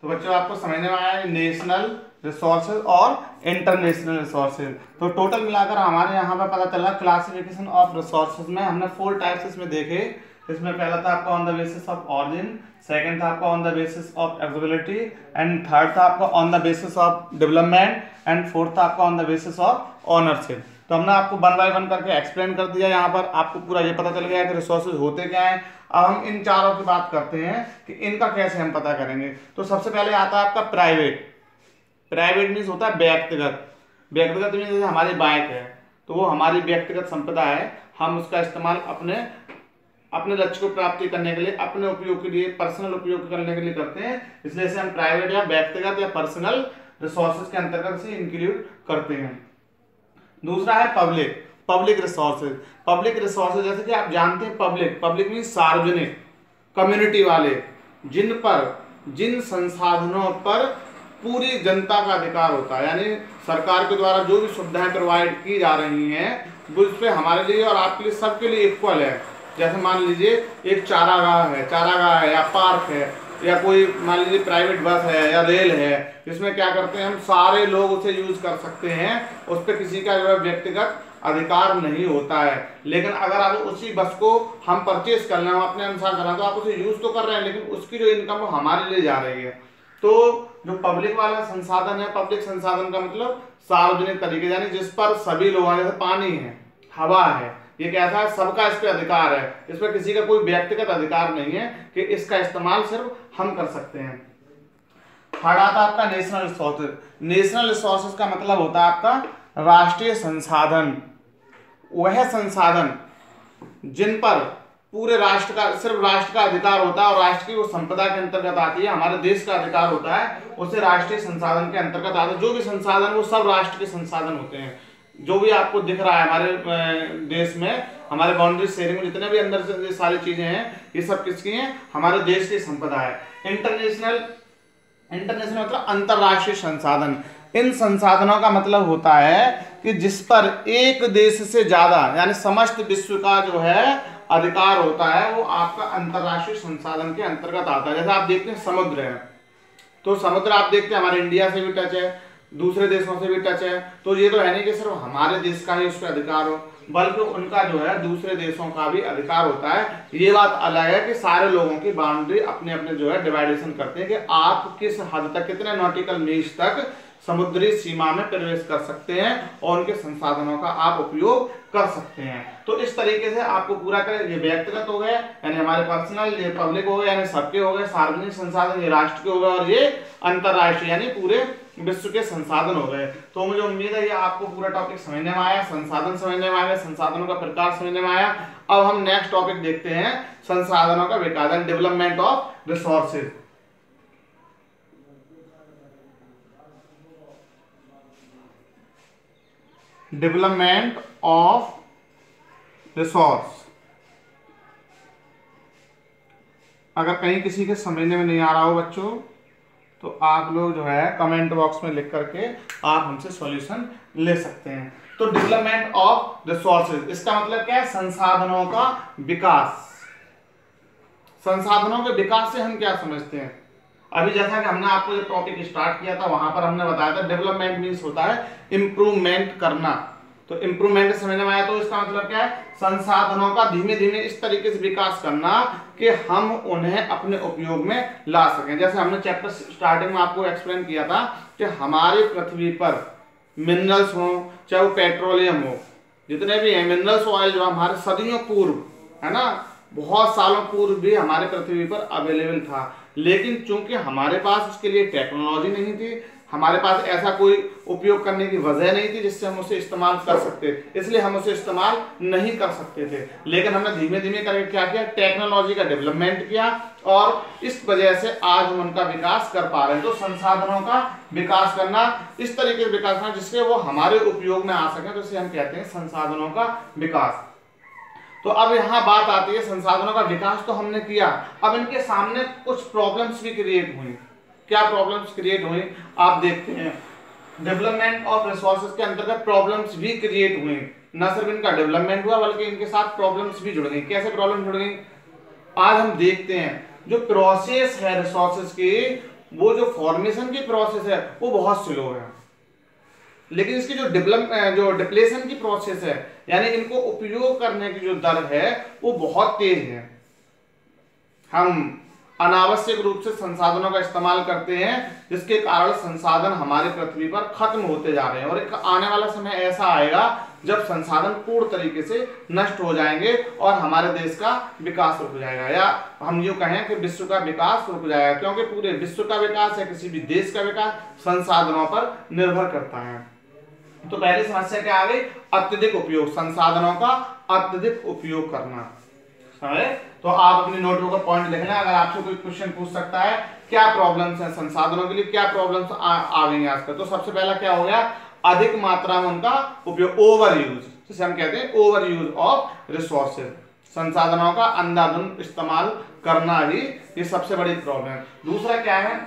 तो बच्चों आपको समझने में आया नेशनल रिसोर्सेज और इंटरनेशनल रिसोर्सेज। तो टोटल मिलाकर हमारे यहाँ पर पता चला क्लासिफिकेशन ऑफ रिसोर्सेज में हमने 4 टाइप्स इसमें देखे। इसमें पहला था आपका on the basis of origin, second था आपका on the basis of availability, and third था आपका on the basis of development, and fourth था आपका on the basis of ownership. तो हमने आपको 1 बाय 1 करके एक्सप्लेन कर दिया। यहाँ पर आपको पूरा ये पता चल गया कि रिसोर्सेज होते क्या हैं। अब हम इन चारों की बात करते हैं कि इनका कैसे हम पता करेंगे। तो सबसे पहले आता है आपका प्राइवेट। प्राइवेट मीन्स होता है व्यक्तिगत। व्यक्तिगत मीन्स जैसे हमारी बाइक है तो वो हमारी व्यक्तिगत संपदा है, हम उसका इस्तेमाल अपने लक्ष्य को प्राप्ति करने के लिए, अपने उपयोग के लिए, पर्सनल उपयोग करने के लिए करते हैं, इसलिए इसे हम प्राइवेट या व्यक्तिगत या पर्सनल रिसोर्सेज के अंतर्गत से इंक्लूड करते हैं। दूसरा है पब्लिक रिसोर्सेज। पब्लिक रिसोर्सेज जैसे कि आप जानते हैं पब्लिक मीन्स सार्वजनिक, कम्युनिटी वाले, जिन संसाधनों पर पूरी जनता का अधिकार होता है, यानी सरकार के द्वारा जो भी सुविधाएं प्रोवाइड की जा रही हैं वो इस पर हमारे लिए और आपके लिए सबके लिए इक्वल है। जैसे मान लीजिए एक चारागाह है या पार्क है या कोई मान लीजिए प्राइवेट बस है या रेल है, इसमें क्या करते हैं हम सारे लोग उसे यूज कर सकते हैं, उस पर किसी का जो है व्यक्तिगत अधिकार नहीं होता है। लेकिन अगर आप उसी बस को हम परचेज कर लें, अपने अनुसार कर रहे हैं, तो आप उसे यूज तो कर रहे हैं लेकिन उसकी जो इनकम वो हमारे लिए जा रही है। तो जो पब्लिक वाला संसाधन है, पब्लिक संसाधन का मतलब सार्वजनिक तरीके, यानी जिस पर सभी लोग, जैसे पानी है, हवा है, ये कैसा है, सबका इस पे अधिकार है, इस पर किसी का कोई व्यक्तिगत अधिकार नहीं है कि इसका इस्तेमाल सिर्फ हम कर सकते हैं। थर्ड आता है आपका नेशनल रिसोर्सेज। नेशनल रिसोर्सेज का मतलब होता है आपका राष्ट्रीय संसाधन, वह संसाधन जिन पर पूरे राष्ट्र का, सिर्फ राष्ट्र का अधिकार होता है और राष्ट्र की वो संपदा के अंतर्गत आती है, हमारे देश का अधिकार होता है, उसे राष्ट्रीय संसाधन के अंतर्गत आता है। जो भी संसाधन वो सब राष्ट्र के संसाधन होते हैं। जो भी आपको दिख रहा है हमारे देश में, हमारे बाउंड्री शेयरिंग में जितने भी अंदर से सारी चीजें हैं, ये सब किसकी हैं, हमारे देश की संपदा है। इंटरनेशनल मतलब अंतरराष्ट्रीय संसाधन। इन संसाधनों का मतलब होता है कि जिस पर एक देश से ज्यादा यानी समस्त विश्व का जो है अधिकार होता है, वो आपका अंतरराष्ट्रीय संसाधन के अंतर्गत आता है। जैसे आप देखते हैं समुद्र है, तो समुद्र आप देखते हैं हमारे इंडिया से भी टच है, दूसरे देशों से भी टच है। तो ये तो है नहीं कि सिर्फ हमारे देश का ही उस पर अधिकार हो, बल्कि उनका जो है दूसरे देशों का भी अधिकार होता है। ये बात अलग है कि सारे लोगों की बाउंड्री अपने अपने जो है डिवाइडेशन करते हैं कि आप किस हद तक, कितने नॉटिकल मील्स तक समुद्री सीमा में प्रवेश कर सकते हैं और उनके संसाधनों का आप उपयोग कर सकते हैं। तो इस तरीके से आपको पूरा करें, ये व्यक्तिगत हो गए यानी हमारे पर्सनल, ये पब्लिक हो गए यानी सबके हो गए, सार्वजनिक संसाधन ये राष्ट्र के हो गए, और ये अंतरराष्ट्रीय यानी पूरे विश्व के संसाधन हो गए। तो मुझे उम्मीद है ये आपको पूरा टॉपिक समझने में आया, संसाधन समझने में आया, संसाधनों का प्रकार समझने में आया। अब हम नेक्स्ट टॉपिक देखते हैं संसाधनों का विकास, development of resources. Development of resource. अगर कहीं किसी के समझने में नहीं आ रहा हो बच्चों, तो आप लोग जो है कमेंट बॉक्स में लिख करके आप हमसे सॉल्यूशन ले सकते हैं। तो डेवलपमेंट ऑफ रिसोर्सेज, इसका मतलब क्या है, संसाधनों का विकास। संसाधनों के विकास से हम क्या समझते हैं, अभी जैसा कि हमने आपको जो टॉपिक स्टार्ट किया था वहां पर हमने बताया था डेवलपमेंट मीन्स होता है इंप्रूवमेंट करना। तो इंप्रूवमेंट समझने में आया, तो इसका मतलब क्या है, संसाधनों का धीमे धीमे इस तरीके से विकास करना कि हम उन्हें अपने उपयोग में ला सकें। जैसे हमने चैप्टर स्टार्टिंग में आपको एक्सप्लेन किया था कि हमारे पृथ्वी पर मिनरल्स हो, चाहे वो पेट्रोलियम हो, जितने भी हैं मिनरल्स, ऑयल जो हमारे सदियों पूर्व है ना, बहुत सालों पूर्व भी हमारे पृथ्वी पर अवेलेबल था, लेकिन चूंकि हमारे पास उसके लिए टेक्नोलॉजी नहीं थी, हमारे पास ऐसा कोई उपयोग करने की वजह नहीं थी जिससे हम उसे इस्तेमाल कर सकते, इसलिए हम उसे इस्तेमाल नहीं कर सकते थे। लेकिन हमने धीमे धीमे करके क्या किया, टेक्नोलॉजी का डेवलपमेंट किया और इस वजह से आज हम उनका विकास कर पा रहे हैं। तो संसाधनों का विकास करना, इस तरीके से विकास करना जिससे वो हमारे उपयोग में आ सके, तो इसे हम कहते हैं संसाधनों का विकास। तो अब यहाँ बात आती है, संसाधनों का विकास तो हमने किया, अब इनके सामने कुछ प्रॉब्लम्स भी क्रिएट हुई। क्या प्रॉब्लम्स क्रिएट हुई आप देखते हैं, डेवलपमेंट ऑफ रिसोर्सेज के अंतर्गत प्रॉब्लम्स भी क्रिएट हुई। न सिर्फ इनका डेवलपमेंट हुआ बल्कि इनके साथ प्रॉब्लम्स भी जुड़ गई। कैसे प्रॉब्लम जुड़ गई, आज हम देखते हैं जो प्रोसेस है रिसोर्सेज की, वो जो फॉर्मेशन की प्रोसेस है वो बहुत स्लो है, लेकिन इसकी जो डिप्लेशन की प्रोसेस है यानी इनको उपयोग करने की जो दर है वो बहुत तेज है। हम अनावश्यक रूप से संसाधनों का इस्तेमाल करते हैं जिसके कारण संसाधन हमारी पृथ्वी पर खत्म होते जा रहे हैं, और एक आने वाला समय ऐसा आएगा जब संसाधन पूर्ण तरीके से नष्ट हो जाएंगे और हमारे देश का विकास रुक जाएगा, या हम यूं कहें कि विश्व का विकास रुक जाएगा, क्योंकि पूरे विश्व का विकास या किसी भी देश का विकास संसाधनों पर निर्भर करता है। तो पहली समस्या क्या आ गई? अत्यधिक उपयोग, संसाधनों का अत्यधिक उपयोग करना। समझे? तो आप अपनी नोटबुक का पॉइंट लिख लें, अगर आपसे कोई क्वेश्चन पूछ सकता है क्या प्रॉब्लम्स हैं संसाधनों के लिए, क्या प्रॉब्लम्स आ गई हैं आजकल, तो सबसे पहला क्या हो गया? अधिक मात्रा में उनका उपयोग, ओवर यूज, जिसे हम कहते हैं ओवर यूज ऑफ रिसोर्सेज, संसाधनों का अंधाधुंध इस्तेमाल करना ही ये सबसे बड़ी प्रॉब्लम है। दूसरा क्या है?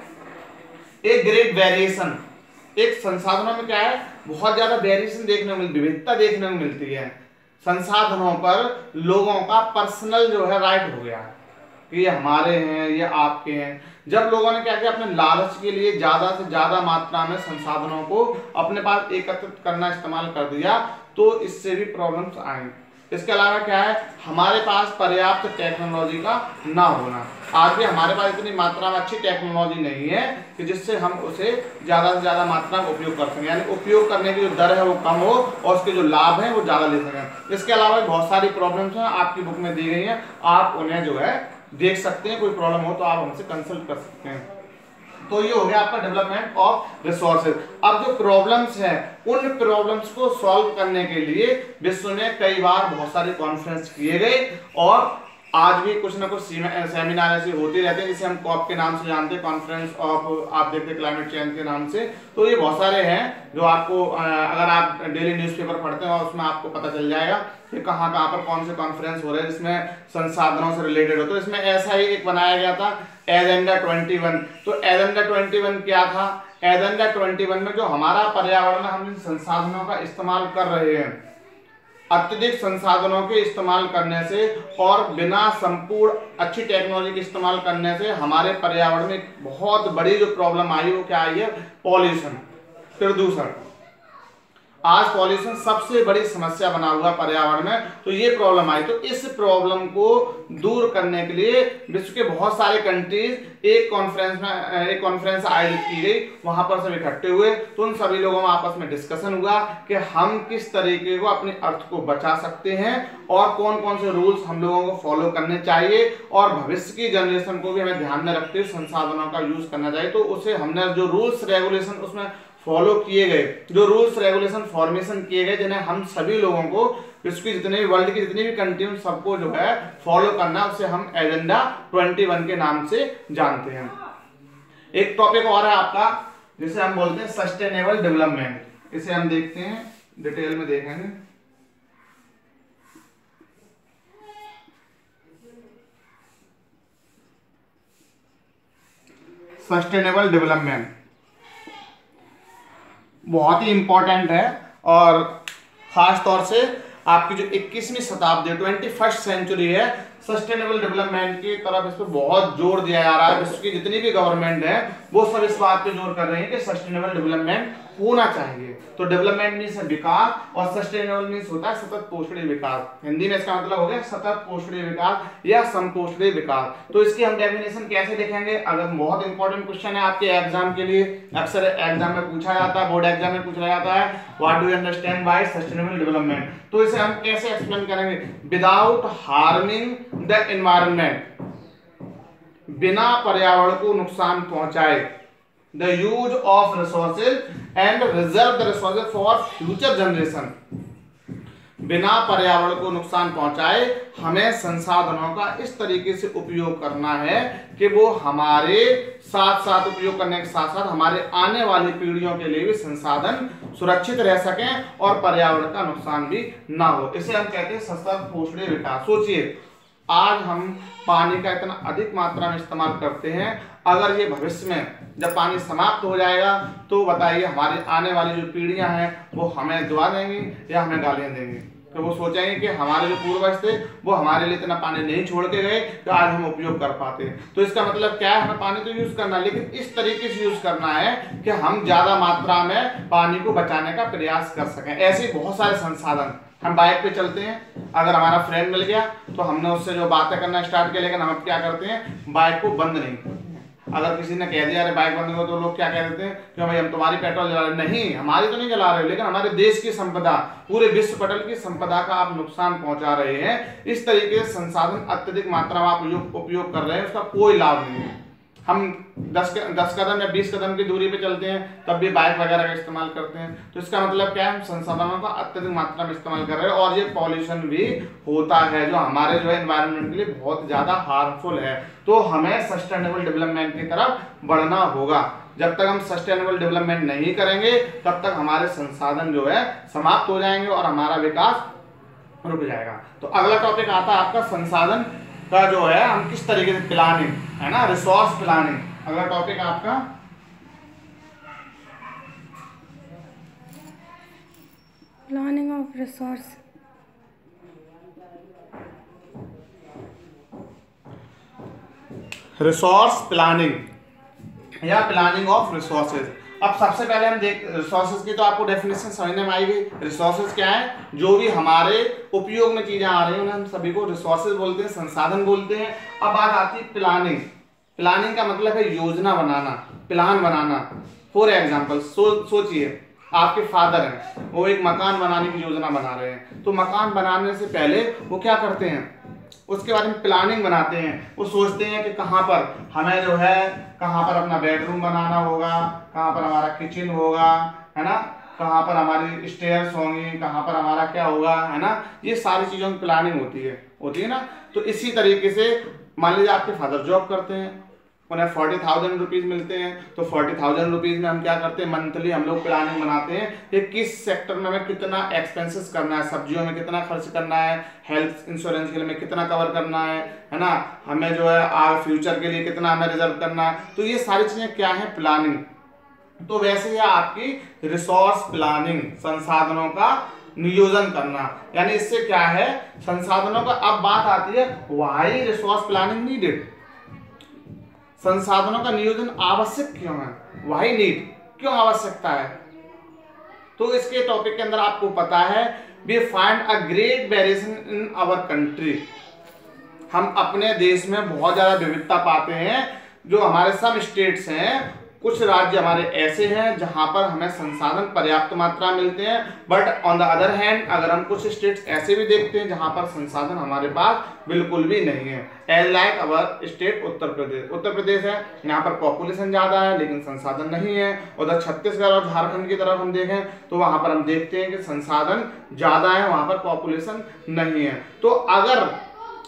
एक ग्रेट वेरिएशन, एक संसाधनों में क्या है? बहुत ज्यादा वेरिएशन देखने को मिलती है, विविधता देखने को मिलती है। संसाधनों पर लोगों का पर्सनल जो है राइट हो गया कि ये हमारे हैं, ये आपके हैं। जब लोगों ने क्या किया, अपने लालच के लिए ज्यादा से ज्यादा मात्रा में संसाधनों को अपने पास एकत्रित करना इस्तेमाल कर दिया, तो इससे भी प्रॉब्लम्स आएंगे। इसके अलावा क्या है? हमारे पास पर्याप्त टेक्नोलॉजी का ना होना। आज भी हमारे पास इतनी मात्रा में अच्छी टेक्नोलॉजी नहीं है कि जिससे हम उसे ज्यादा से ज्यादा मात्रा में उपयोग कर सकें, यानी उपयोग करने की जो दर है वो कम हो और उसके जो लाभ हैं वो ज्यादा ले सकें। इसके अलावा बहुत सारी प्रॉब्लम्स हैं, आपकी बुक में दी गई हैं, आप उन्हें जो है देख सकते हैं। कोई प्रॉब्लम हो तो आप हमसे कंसल्ट कर सकते हैं। तो ये हो गया आपका डेवलपमेंट ऑफ रिसोर्सेज। अब जो प्रॉब्लम्स हैं उन प्रॉब्लम्स को सॉल्व करने के लिए विश्व में कई बार बहुत सारे कॉन्फ्रेंस किए गए, और आज भी कुछ ना कुछ सेमिनार ऐसे होते रहते हैं, जिसे हम कॉप के नाम से जानते हैं, कॉन्फ्रेंस ऑफ, आप देखते हैं क्लाइमेट चेंज के नाम से। तो ये बहुत सारे हैं जो आपको अगर आप डेली न्यूज़पेपर पढ़ते हैं उसमें आपको पता चल जाएगा कि कहाँ कहाँ पर कौन से कॉन्फ्रेंस हो रहे हैं जिसमें संसाधनों से रिलेटेड हो। तो इसमें ऐसा ही एक बनाया गया था एजेंडा 21। तो एजेंडा 21 क्या था? एजेंडा 21 में जो हमारा पर्यावरण में हम जिन संसाधनों का इस्तेमाल कर रहे हैं, अत्यधिक संसाधनों के इस्तेमाल करने से और बिना संपूर्ण अच्छी टेक्नोलॉजी के इस्तेमाल करने से हमारे पर्यावरण में बहुत बड़ी जो प्रॉब्लम आई वो क्या आई है? पॉल्यूशन, प्रदूषण। आज पॉल्यूशन सबसे बड़ी समस्या बना हुआ पर्यावरण में, तो ये प्रॉब्लम आई। तो इस प्रॉब्लम को दूर करने के लिए विश्व के बहुत सारे कंट्रीज एक कॉन्फ्रेंस आयोजित की गई, वहां पर सब इकट्ठे हुए। तो उन सभी लोगों में आपस में डिस्कशन हुआ कि हम किस तरीके को अपने अर्थ को बचा सकते हैं और कौन कौन से रूल्स हम लोगों को फॉलो करने चाहिए, और भविष्य की जनरेशन को भी हमें ध्यान में रखते हुए संसाधनों का यूज करना चाहिए। तो उसे हमने जो रूल्स रेगुलेशन उसमें फॉलो किए गए, जो रूल्स रेगुलेशन फॉर्मेशन किए गए, जिन्हें हम सभी लोगों को विश्व की जितने भी, वर्ल्ड की जितनी भी कंट्री सबको जो है फॉलो करना, उसे हम एजेंडा 21 के नाम से जानते हैं। एक टॉपिक और है आपका जिसे हम बोलते हैं सस्टेनेबल डेवलपमेंट। इसे हम देखते हैं, डिटेल में देखेंगे। सस्टेनेबल डेवलपमेंट बहुत ही इंपॉर्टेंट है, और खास तौर से आपकी जो 21वीं शताब्दी 21st सेंचुरी है, सस्टेनेबल डेवलपमेंट की तरफ इस पर बहुत जोर दिया जा रहा है। विश्व की जितनी भी गवर्नमेंट है वो सब इस बात पे जोर कर रही है कि सस्टेनेबल डेवलपमेंट होना चाहिए। तो डेवलपमेंट मीन्स विकास, और सस्टेनेबल मीन्स होता है सतत पोषणीय विकास। हिंदी में इसका मतलब हो गया सतत पोषणीय विकास या समपोषणीय विकास। तो इसकी हम डेफिनेशन कैसे लिखेंगे? अगर बहुत इंपॉर्टेंट क्वेश्चन है आपके एग्जाम के लिए, अक्सर एग्जाम में पूछा जाता है, बोर्ड एग्जाम में पूछा जाता है, what do you understand by sustainable development. तो इसे हम कैसे एक्सप्लेन करेंगे? विदाउट हार्मिंग द एनवायरनमेंट, बिना पर्यावरण को नुकसान पहुंचाए, the use of resources and reserve the resources for future generation, बिना पर्यावरण को नुकसान पहुंचाए हमें संसाधनों का इस तरीके से उपयोग करना है कि वो हमारे साथ साथ उपयोग करने के साथ साथ हमारे आने वाली पीढ़ियों के लिए भी संसाधन सुरक्षित रह सकें और पर्यावरण का नुकसान भी ना हो। इसे हम कहते हैं सतत पोषणीय विकास। सोचिए, आज हम पानी का इतना अधिक मात्रा में इस्तेमाल करते हैं, अगर ये भविष्य में जब पानी समाप्त हो जाएगा तो बताइए हमारे आने वाली जो पीढ़ियां हैं वो हमें दुआ देंगी या हमें गालियां देंगी? तो वो सोचेंगे कि हमारे जो पूर्वज थे वो हमारे लिए इतना पानी नहीं छोड़ के गए तो आज हम उपयोग कर पाते हैं। तो इसका मतलब क्या है, हमें पानी तो यूज करना है, लेकिन इस तरीके से यूज करना है कि हम ज्यादा मात्रा में पानी को बचाने का प्रयास कर सकें। ऐसे बहुत सारे संसाधन, हम बाइक पे चलते हैं, अगर हमारा फ्रेंड मिल गया तो हमने उससे जो बातें करना स्टार्ट किया, लेकिन हम अब क्या करते हैं, बाइक को बंद नहीं करते हैं। अगर किसी ने कह दिया अरे बाइक बंद करो, तो लोग क्या कह देते हैं कि भाई हम तुम्हारी पेट्रोल जला रहे, नहीं हमारी तो नहीं जला रहे, लेकिन हमारे देश की संपदा, पूरे विश्व पटल की संपदा का आप नुकसान पहुंचा रहे हैं। इस तरीके से संसाधन अत्यधिक मात्रा में आप उपयोग कर रहे हैं, उसका कोई लाभ नहीं है। हम 10 कदम या 20 कदम की दूरी पे चलते हैं तब भी बाइक वगैरह का इस्तेमाल करते हैं। तो इसका मतलब क्या है, हम संसाधनों का अत्यधिक मात्रा में इस्तेमाल कर रहे हैं और ये पॉल्यूशन भी होता है जो हमारे जो है एनवायरनमेंट के लिए बहुत ज्यादा हार्मफुल है। तो हमें सस्टेनेबल डेवलपमेंट की तरफ बढ़ना होगा। जब तक हम सस्टेनेबल डेवलपमेंट नहीं करेंगे तब तक हमारे संसाधन जो है समाप्त हो जाएंगे और हमारा विकास रुक जाएगा। तो अगला टॉपिक आता है आपका संसाधन का जो है हम किस तरीके से प्लानिंग, है ना, रिसोर्स प्लानिंग। अगला टॉपिक आपका planning of resource. Resource planning या प्लानिंग ऑफ रिसोर्सेज। अब सबसे पहले हम देख रिसोर्सेज की, तो आपको डेफिनेशन समझने में आई गई। रिसोर्सेज क्या है, जो भी हमारे उपयोग में चीजें आ रही हैं उन्हें हम सभी को रिसोर्सेज बोलते हैं, संसाधन बोलते हैं। अब बात आती है प्लानिंग। प्लानिंग का मतलब है योजना बनाना, प्लान बनाना। फॉर एग्जाम्पल सोचिए आपके फादर हैं, वो एक मकान बनाने की योजना बना रहे हैं, तो मकान बनाने से पहले वो क्या करते हैं, उसके बारे में प्लानिंग बनाते हैं। वो सोचते हैं कि कहाँ पर हमें जो है, कहाँ पर अपना बेडरूम बनाना होगा, कहाँ पर हमारा किचन होगा, है ना, कहाँ पर हमारी स्टेयर्स होंगी, कहाँ पर हमारा क्या होगा, है ना, ये सारी चीजों की प्लानिंग होती है ना। तो इसी तरीके से मान लीजिए आपके फादर जॉब करते हैं, उन्हें 40,000 रुपीज मिलते हैं, तो 40,000 रुपीज में हम क्या करते हैं, मंथली हम लोग प्लानिंग बनाते हैं कि किस सेक्टर में हमें कितना एक्सपेंसेस करना है, सब्जियों में कितना खर्च करना है, हेल्थ इंश्योरेंस के लिए हमें कितना कवर करना है ना, हमें जो है आगे फ्यूचर के लिए कितना हमें रिजर्व करना है। तो ये सारी चीजें क्या है, प्लानिंग। तो वैसे ही आपकी रिसोर्स प्लानिंग, संसाधनों का नियोजन करना, यानी इससे क्या है, संसाधनों का। अब बात आती है व्हाई रिसोर्स प्लानिंग नीडेड, संसाधनों का नियोजन आवश्यक क्यों है, व्हाई नीड, क्यों आवश्यकता है। तो इसके टॉपिक के अंदर आपको पता है, we find a great variation in our country, हम अपने देश में बहुत ज्यादा विविधता पाते हैं। जो हमारे सब स्टेट्स हैं, कुछ राज्य हमारे ऐसे हैं जहां पर हमें संसाधन पर्याप्त मात्रा मिलते हैं, but on the other hand अगर हम कुछ स्टेट्स ऐसे भी देखते हैं जहां पर संसाधन हमारे पास बिल्कुल भी नहीं है। As like our state Uttar Pradesh है, यहाँ पर पॉपुलेशन ज्यादा है लेकिन संसाधन नहीं है। उधर छत्तीसगढ़ और झारखंड की तरफ हम देखें तो वहां पर हम देखते हैं कि संसाधन ज्यादा है, वहां पर पॉपुलेशन नहीं है। तो अगर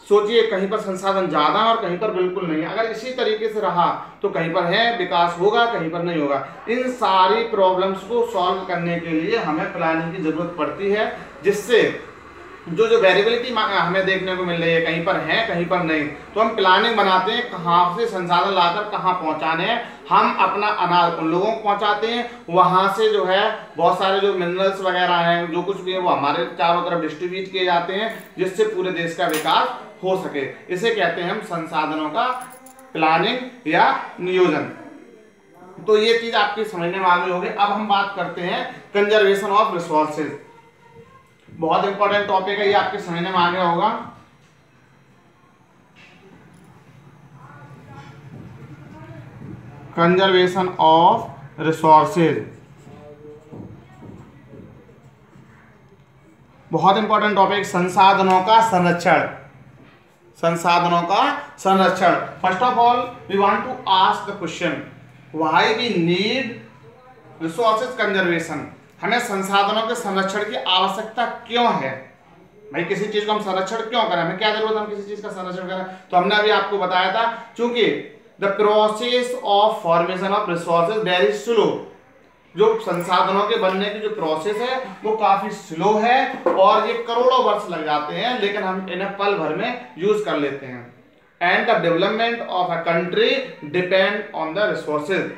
सोचिए कहीं पर संसाधन ज्यादा है और कहीं पर बिल्कुल नहीं है, अगर इसी तरीके से रहा तो कहीं पर है विकास होगा, कहीं पर नहीं होगा। इन सारी प्रॉब्लम्स को सॉल्व करने के लिए हमें प्लानिंग की जरूरत पड़ती है, जिससे जो वेरिएबिलिटी हमें देखने को मिल रही है, कहीं पर है कहीं पर नहीं, तो हम प्लानिंग बनाते हैं कहाँ से संसाधन लाकर कहाँ पहुँचाने हैं। हम अपना अनाज उन लोगों को पहुँचाते हैं, वहाँ से जो है बहुत सारे जो मिनरल्स वगैरह हैं, जो कुछ भी है वो हमारे चारों तरफ डिस्ट्रीब्यूट किए जाते हैं, जिससे पूरे देश का विकास हो सके। इसे कहते हैं हम संसाधनों का प्लानिंग या नियोजन। तो ये चीज आपकी समझने में आ गई होगी। अब हम बात करते हैं कंजर्वेशन ऑफ रिसोर्सेज। बहुत इंपॉर्टेंट टॉपिक है ये, आपके समझने में आ गया होगा। कंजर्वेशन ऑफ रिसोर्सेज बहुत इंपॉर्टेंट टॉपिक। संसाधनों का संरक्षण, संसाधनों का संरक्षण। First of all we want to ask the question, why we need resources conservation. हमें संसाधनों के संरक्षण की आवश्यकता क्यों है, भाई किसी चीज को हम संरक्षण क्यों करें, हमें क्या जरूरत है हम किसी चीज का संरक्षण करें। तो हमने अभी आपको बताया था, चूंकि the process of formation of resources very slow, जो संसाधनों के बनने की जो प्रोसेस है वो काफी स्लो है और ये करोड़ों वर्ष लग जाते हैं, लेकिन हम इन्हें पल भर में यूज कर लेते हैं। And the development of a country depend on the resources,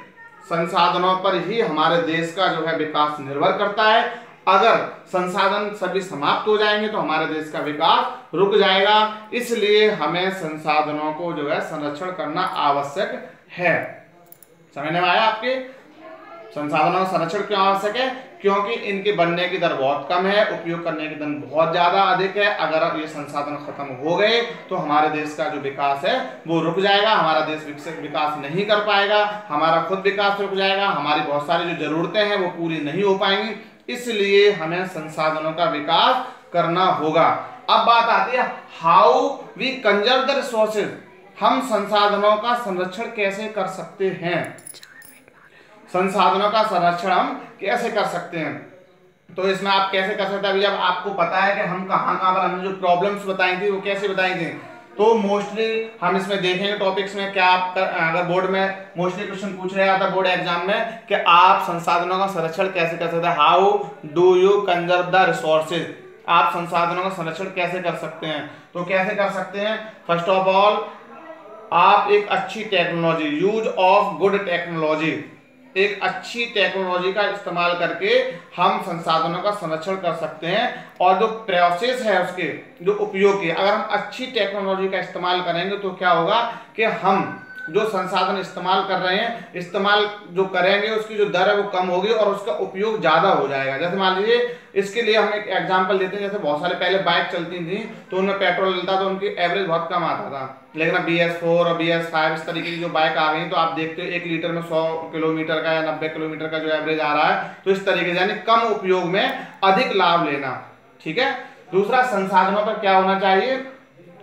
संसाधनों पर ही हमारे देश का जो है विकास निर्भर करता है। अगर संसाधन सभी समाप्त हो जाएंगे तो हमारे देश का विकास रुक जाएगा। इसलिए हमें संसाधनों को जो है संरक्षण करना आवश्यक है। समझने में आया आपके? संसाधनों का संरक्षण क्यों आवश्यक है? क्योंकि इनके बनने की दर बहुत कम है, उपयोग करने की दर बहुत ज्यादा अधिक है। अगर ये संसाधन खत्म हो गए तो हमारे देश का जो विकास है वो रुक जाएगा, हमारा देश विकास नहीं कर पाएगा, हमारा खुद विकास रुक जाएगा, हमारी बहुत सारी जो जरूरतें हैं वो पूरी नहीं हो पाएंगी। इसलिए हमें संसाधनों का विकास करना होगा। अब बात आती है how we conserve the resources, हम संसाधनों का संरक्षण कैसे कर सकते हैं। संसाधनों का संरक्षण हम कैसे कर सकते हैं? तो इसमें आप कैसे कर सकते हैं? अभी जब आपको पता है कि हम कहाँ पर हमने जो प्रॉब्लम्स बताई थी वो कैसे बताई थी, तो मोस्टली हम इसमें देखेंगे टॉपिक्स में क्या आप अगर बोर्ड में मोस्टली क्वेश्चन पूछ रहे आता बोर्ड एग्जाम में कि आप संसाधनों का संरक्षण कैसे कर सकते हैं, how do you conserve the resources, आप संसाधनों का संरक्षण कैसे कर सकते हैं। तो कैसे कर सकते हैं? फर्स्ट ऑफ ऑल आप एक अच्छी technology, use of good technology, एक अच्छी टेक्नोलॉजी का इस्तेमाल करके हम संसाधनों का संरक्षण कर सकते हैं। और जो प्रोसेस है उसके जो उपयोग की, अगर हम अच्छी टेक्नोलॉजी का इस्तेमाल करेंगे तो क्या होगा कि हम जो संसाधन इस्तेमाल कर रहे हैं, इस्तेमाल जो करेंगे उसकी जो दर है वो कम होगी और उसका उपयोग ज्यादा हो जाएगा। जैसे मान लीजिए इसके लिए हम एक एग्जांपल देते हैं, जैसे बहुत सारे पहले बाइक चलती थी तो उनमें पेट्रोल डलता तो उनकी एवरेज बहुत कम आता था, लेकिन अब BS4 और BS5 इस तरीके की जो बाइक आ गई तो आप देखते हो 1 लीटर में 100 किलोमीटर का या 90 किलोमीटर का जो एवरेज आ रहा है। तो इस तरीके से यानी कम उपयोग में अधिक लाभ लेना। ठीक है। दूसरा, संसाधनों पर क्या होना चाहिए?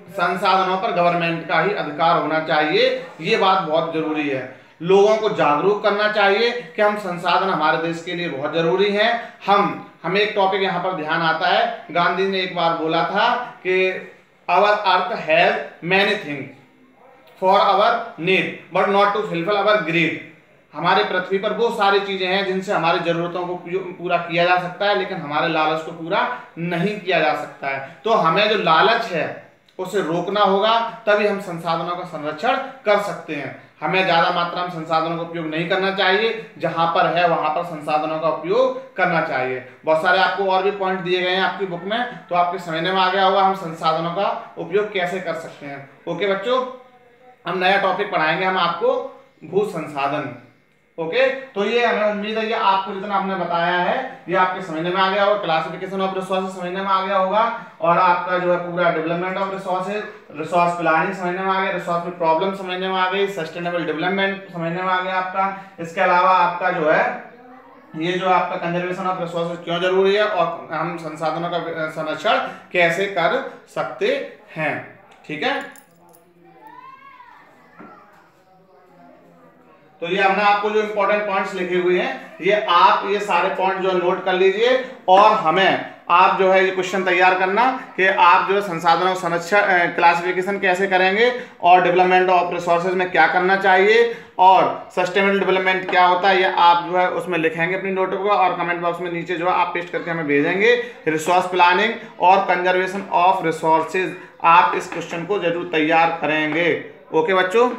संसाधनों पर गवर्नमेंट का ही अधिकार होना चाहिए। ये बात बहुत जरूरी है। लोगों को जागरूक करना चाहिए कि हम संसाधन हमारे देश के लिए बहुत जरूरी हैं। हमें एक टॉपिक यहाँ पर ध्यान आता है, गांधी ने एक बार बोला था कि our earth has many things for our need but not to fulfil our greed. हमारे पृथ्वी पर वो सारी चीजें हैं जिनसे हमारी जरूरतों को पूरा किया जा सकता है, लेकिन हमारे लालच को पूरा नहीं किया जा सकता है। तो हमें जो लालच है उसे रोकना होगा, तभी हम संसाधनों का संरक्षण कर सकते हैं। हमें ज्यादा मात्रा में संसाधनों का उपयोग नहीं करना चाहिए, जहां पर है वहां पर संसाधनों का उपयोग करना चाहिए। बहुत सारे आपको और भी पॉइंट दिए गए हैं आपकी बुक में, तो आपके समझने में आ गया होगा हम संसाधनों का उपयोग कैसे कर सकते हैं। ओके बच्चों, हम नया टॉपिक पढ़ाएंगे हम आपको भू संसाधन। ओके, तो ये हमें उम्मीद है कि आपको जितना हमने बताया है ये आपके समझने में आ गया होगा। क्लासिफिकेशन ऑफ रिसोर्सेज समझने में आ गया होगा, और आपका जो है पूरा development of resources, resource planning समझने में आ गया, रिसोर्स में प्रॉब्लम समझने में आ गई, सस्टेनेबल डेवलपमेंट समझने में आ गया आपका। इसके अलावा आपका जो है ये जो आपका कंजर्वेशन ऑफ रिसोर्सेज क्यों जरूरी है और हम संसाधनों का संरक्षण कैसे कर सकते हैं। ठीक है, तो ये हमने आपको जो इंपॉर्टेंट पॉइंट्स लिखे हुए हैं ये आप ये सारे पॉइंट जो नोट कर लीजिए, और हमें आप जो है ये क्वेश्चन तैयार करना कि आप जो है संसाधनों का संरक्षण क्लासिफिकेशन कैसे करेंगे, और डेवलपमेंट ऑफ रिसोर्सेज में क्या करना चाहिए, और सस्टेनेबल डेवलपमेंट क्या होता है, ये आप जो है उसमें लिखेंगे अपनी नोटों को, और कमेंट बॉक्स में नीचे जो है आप पेस्ट करके हमें भेजेंगे। रिसोर्स प्लानिंग और कंजर्वेशन ऑफ रिसोर्सेज, आप इस क्वेश्चन को जरूर तैयार करेंगे। ओके बच्चों।